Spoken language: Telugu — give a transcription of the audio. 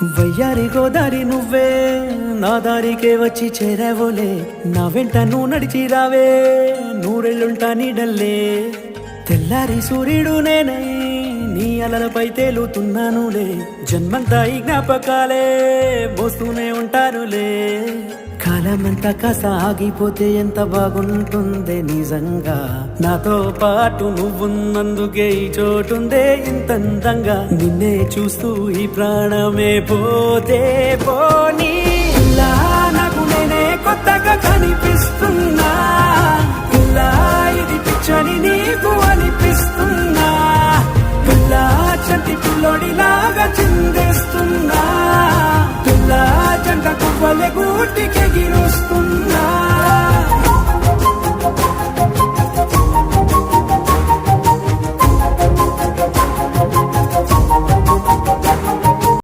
వయ్యారి గోదారి నువ్వే నా దారికే వచ్చి చేరావోలే నా వెంట నువ్వు నడిచి రావే నూరెళ్ళుంటా నీడల్లే తెల్లారి సూర్యుడు నేనై నీ అలలపై తేలుతున్నానులే జన్మంతా ఈ జ్ఞాపకాలే మోస్తూనే ఉంటానులే కాలమంతా కాస్త ఆగిపోతే ఎంత బాగుంటుందే నిజంగా నాతో పాటు నువ్వున్నందుకే ఈ చోటుందే ఇంత అందంగా నిన్నే చూస్తూ ఈ ప్రాణమే పోతే పోనీ ఇలా నాకు నేనే కొత్తగా కనిపిస్తున్నా ఇలా ఇది పిచ్చని నీకు అనిపిస్తున్నా పిల్లా చంటి పిల్లోడిలాగా చిందేస్తున్నా పిల్లా జంట కువ్వలే గూటికెగిరొస్తున్నా